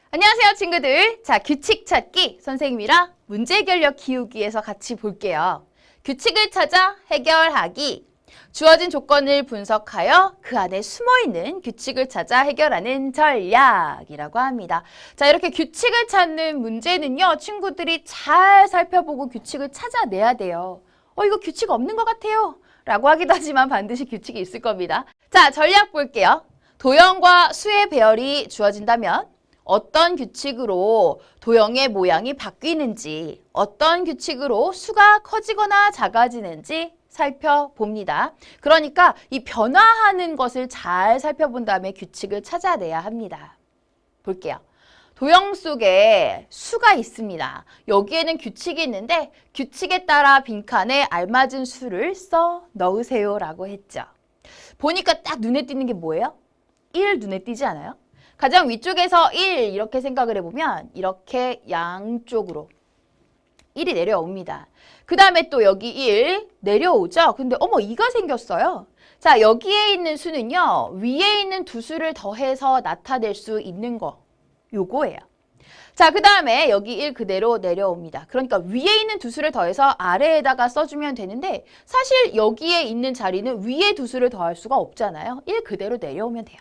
안녕하세요, 친구들. 자, 규칙 찾기 선생님이랑 문제 해결력 키우기에서 같이 볼게요. 규칙을 찾아 해결하기. 주어진 조건을 분석하여 그 안에 숨어있는 규칙을 찾아 해결하는 전략이라고 합니다. 자, 이렇게 규칙을 찾는 문제는요, 친구들이 잘 살펴보고 규칙을 찾아내야 돼요. 이거 규칙 없는 것 같아요. 라고 하기도 하지만 반드시 규칙이 있을 겁니다. 자, 전략 볼게요. 도형과 수의 배열이 주어진다면 어떤 규칙으로 도형의 모양이 바뀌는지, 어떤 규칙으로 수가 커지거나 작아지는지 살펴봅니다. 그러니까 이 변화하는 것을 잘 살펴본 다음에 규칙을 찾아내야 합니다. 볼게요. 도형 속에 수가 있습니다. 여기에는 규칙이 있는데 규칙에 따라 빈칸에 알맞은 수를 써 넣으세요 라고 했죠. 보니까 딱 눈에 띄는 게 뭐예요? 1 눈에 띄지 않아요? 가장 위쪽에서 1 이렇게 생각을 해보면 이렇게 양쪽으로 1이 내려옵니다. 그 다음에 또 여기 1 내려오죠? 근데 어머 2가 생겼어요. 자, 여기에 있는 수는요. 위에 있는 두 수를 더해서 나타낼 수 있는 거. 요거예요. 자, 그 다음에 여기 1 그대로 내려옵니다. 그러니까 위에 있는 두 수를 더해서 아래에다가 써주면 되는데 사실 여기에 있는 자리는 위에 두 수를 더할 수가 없잖아요. 1 그대로 내려오면 돼요.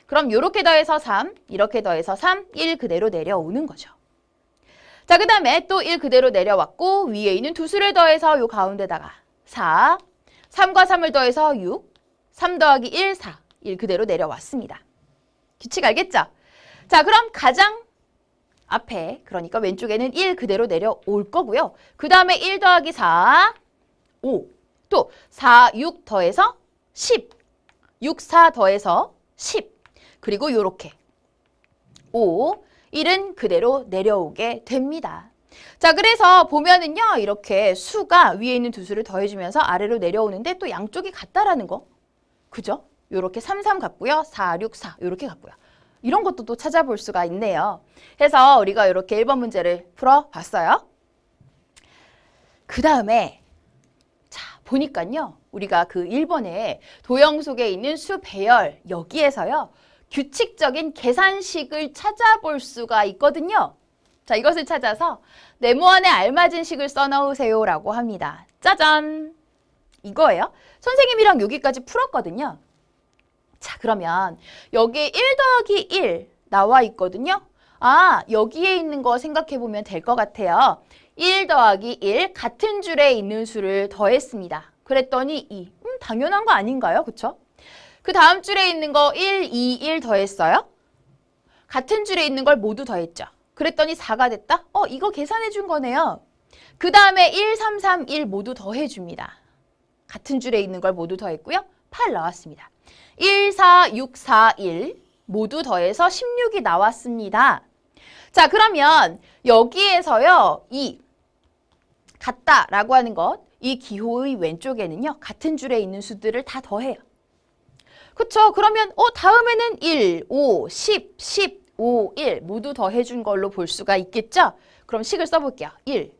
그럼 이렇게 더해서 3, 이렇게 더해서 3, 1 그대로 내려오는 거죠. 자, 그 다음에 또 1 그대로 내려왔고 위에 있는 두 수를 더해서 요 가운데다가 4, 3과 3을 더해서 6, 3 더하기 1, 4, 1 그대로 내려왔습니다. 규칙 알겠죠? 자, 그럼 가장 앞에, 그러니까 왼쪽에는 1 그대로 내려올 거고요. 그 다음에 1 더하기 4, 5, 또 4, 6 더해서 10, 6, 4 더해서 10, 그리고 요렇게 5, 1은 그대로 내려오게 됩니다. 자, 그래서 보면은요, 이렇게 수가 위에 있는 두 수를 더해주면서 아래로 내려오는데 또 양쪽이 같다라는 거. 그죠? 요렇게 3, 3 같고요. 4, 6, 4 요렇게 같고요. 이런 것도 또 찾아볼 수가 있네요. 그래서 우리가 이렇게 1번 문제를 풀어봤어요. 그 다음에 자, 보니까요. 우리가 그 1번에 도형 속에 있는 수 배열 여기에서요. 규칙적인 계산식을 찾아볼 수가 있거든요. 자, 이것을 찾아서 네모안에 알맞은 식을 써넣으세요 라고 합니다. 짜잔! 이거예요. 선생님이랑 여기까지 풀었거든요. 자, 그러면 여기에 1 더하기 1 나와 있거든요. 아, 여기에 있는 거 생각해 보면 될 것 같아요. 1 더하기 1 같은 줄에 있는 수를 더했습니다. 그랬더니 2. 당연한 거 아닌가요? 그쵸? 그 다음 줄에 있는 거 1, 2, 1 더했어요. 같은 줄에 있는 걸 모두 더했죠. 그랬더니 4가 됐다? 이거 계산해 준 거네요. 그 다음에 1, 3, 3, 1 모두 더해 줍니다. 같은 줄에 있는 걸 모두 더했고요. 8 나왔습니다. 1, 4, 6, 4, 1 모두 더해서 16이 나왔습니다. 자, 그러면 여기에서요. 이 같다라고 하는 것, 이 기호의 왼쪽에는요. 같은 줄에 있는 수들을 다 더해요. 그쵸? 그러면 다음에는 1, 5, 10, 10, 5, 1 모두 더해준 걸로 볼 수가 있겠죠? 그럼 식을 써볼게요. 1,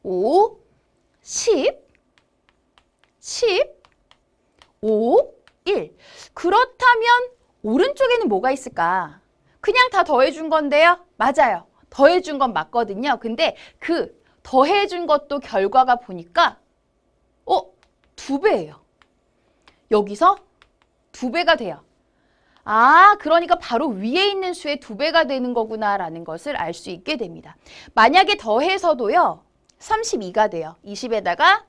5, 10, 10, 5, 1. 그렇다면 오른쪽에는 뭐가 있을까? 그냥 다 더해준 건데요. 맞아요. 더해준 건 맞거든요. 근데 그 더해준 것도 결과가 보니까 2배예요. 여기서 2배가 돼요. 아, 그러니까 바로 위에 있는 수의 2배가 되는 거구나라는 것을 알 수 있게 됩니다. 만약에 더해서도요. 32가 돼요. 20에다가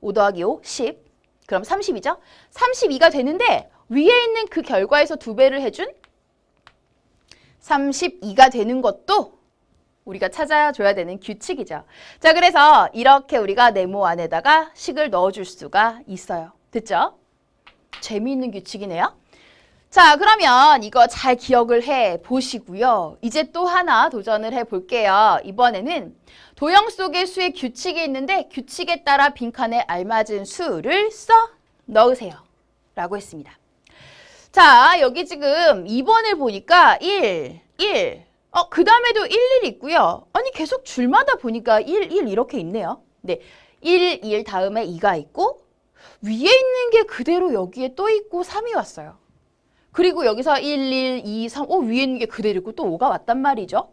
5 더하기 5, 10. 그럼 30이죠? 32가 되는데 위에 있는 그 결과에서 2배를 해준 32가 되는 것도 우리가 찾아줘야 되는 규칙이죠. 자, 그래서 이렇게 우리가 네모 안에다가 식을 넣어줄 수가 있어요. 됐죠? 재미있는 규칙이네요. 자, 그러면 이거 잘 기억을 해 보시고요. 이제 또 하나 도전을 해 볼게요. 이번에는 도형 속의 수의 규칙이 있는데 규칙에 따라 빈칸에 알맞은 수를 써 넣으세요. 라고 했습니다. 자, 여기 지금 2번을 보니까 1, 1. 그 다음에도 1, 1 있고요. 아니, 계속 줄마다 보니까 1, 1 이렇게 있네요. 네, 1, 1 다음에 2가 있고 위에 있는 게 그대로 여기에 또 있고 3이 왔어요. 그리고 여기서 1, 1, 2, 3, 위에 있는 게 그대로 있고 또 5가 왔단 말이죠.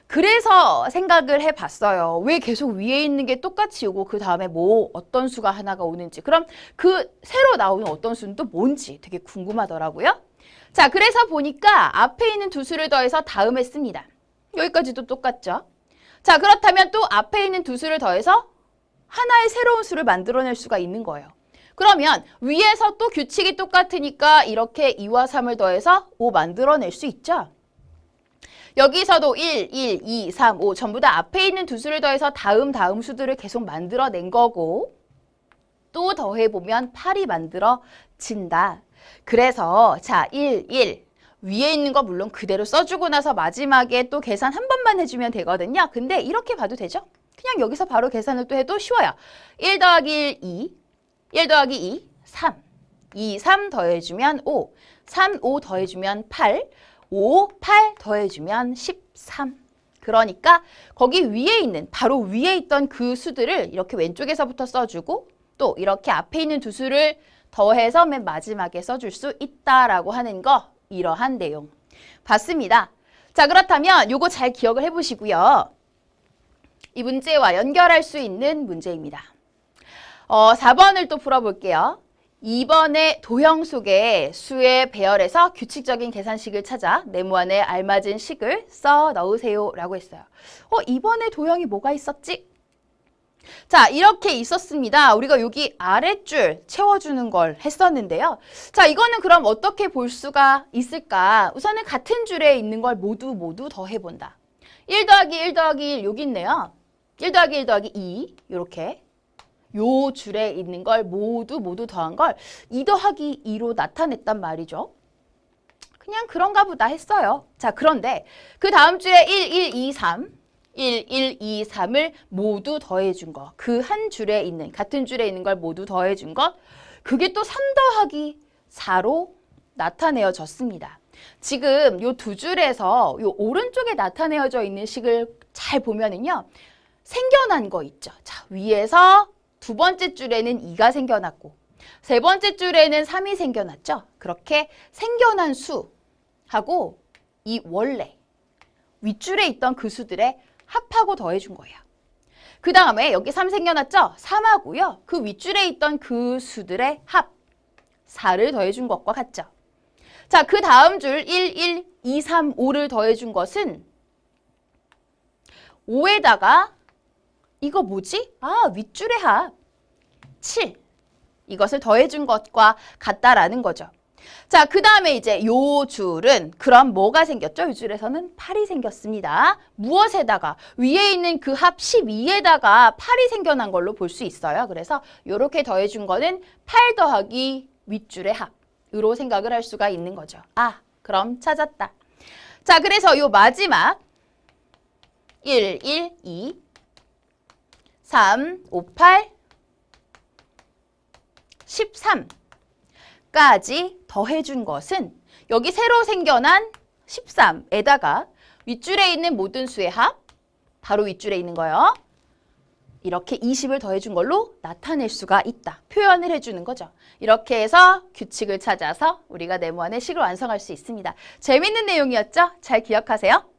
그래서 생각을 해봤어요. 왜 계속 위에 있는 게 똑같이 오고 그 다음에 뭐 어떤 수가 하나가 오는지, 그럼 그 새로 나오는 어떤 수는 또 뭔지 되게 궁금하더라고요. 자, 그래서 보니까 앞에 있는 두 수를 더해서 다음에 씁니다. 여기까지도 똑같죠? 자, 그렇다면 또 앞에 있는 두 수를 더해서 하나의 새로운 수를 만들어낼 수가 있는 거예요. 그러면 위에서 또 규칙이 똑같으니까 이렇게 2와 3을 더해서 5 만들어낼 수 있죠? 여기서도 1, 1, 2, 3, 5 전부 다 앞에 있는 두 수를 더해서 다음 수들을 계속 만들어낸 거고, 또 더해보면 8이 만들어진다. 그래서 자, 1, 1 위에 있는 거 물론 그대로 써주고 나서 마지막에 또 계산 한 번만 해주면 되거든요. 근데 이렇게 봐도 되죠? 그냥 여기서 바로 계산을 또 해도 쉬워요. 1 더하기 1, 2, 1 더하기 2, 3, 2, 3 더해주면 5, 3, 5 더해주면 8, 5, 8 더해주면 13. 그러니까 거기 위에 있는, 바로 위에 있던 그 수들을 이렇게 왼쪽에서부터 써주고 또 이렇게 앞에 있는 두 수를 더해서 맨 마지막에 써줄 수 있다라고 하는 거, 이러한 내용 봤습니다. 자, 그렇다면 요거 잘 기억을 해보시고요. 이 문제와 연결할 수 있는 문제입니다. 4번을 또 풀어볼게요. 2번의 도형 속에 수의 배열에서 규칙적인 계산식을 찾아 네모안에 알맞은 식을 써 넣으세요 라고 했어요. 2번의 도형이 뭐가 있었지? 자, 이렇게 있었습니다. 우리가 여기 아랫줄 채워주는 걸 했었는데요. 자, 이거는 그럼 어떻게 볼 수가 있을까? 우선은 같은 줄에 있는 걸 모두 더해본다. 1 더하기 1 더하기 1 여기 있네요. 1 더하기 1 더하기 2 이렇게 요 줄에 있는 걸 모두 더한 걸 2 더하기 2로 나타냈단 말이죠. 그냥 그런가 보다 했어요. 자, 그런데 그 다음 줄에 1, 1, 2, 3 1, 1, 2, 3을 모두 더해준 거. 그 한 줄에 있는, 같은 줄에 있는 걸 모두 더해준 것. 그게 또 3 더하기 4로 나타내어졌습니다. 지금 요 두 줄에서 요 오른쪽에 나타내어져 있는 식을 잘 보면은요. 생겨난 거 있죠. 자, 위에서 두 번째 줄에는 2가 생겨났고 세 번째 줄에는 3이 생겨났죠. 그렇게 생겨난 수하고 이 원래 윗줄에 있던 그 수들의 합하고 더해준 거예요. 그 다음에 여기 3 생겨났죠? 3하고요. 그 윗줄에 있던 그 수들의 합 4를 더해준 것과 같죠. 자, 그 다음 줄 1, 1, 2, 3, 5를 더해준 것은 5에다가 이거 뭐지? 윗줄의 합 7. 이것을 더해준 것과 같다라는 거죠. 자, 그 다음에 이제 요 줄은 그럼 뭐가 생겼죠? 이 줄에서는 8이 생겼습니다. 무엇에다가? 위에 있는 그 합 12에다가 8이 생겨난 걸로 볼 수 있어요. 그래서 이렇게 더해준 거는 8 더하기 윗줄의 합으로 생각을 할 수가 있는 거죠. 그럼 찾았다. 자, 그래서 요 마지막 1, 1, 2, 3, 5, 8, 13까지 더해준 것은 여기 새로 생겨난 13에다가 윗줄에 있는 모든 수의 합, 바로 윗줄에 있는 거요. 이렇게 20을 더해준 걸로 나타낼 수가 있다. 표현을 해주는 거죠. 이렇게 해서 규칙을 찾아서 우리가 네모안의 식을 완성할 수 있습니다. 재밌는 내용이었죠? 잘 기억하세요.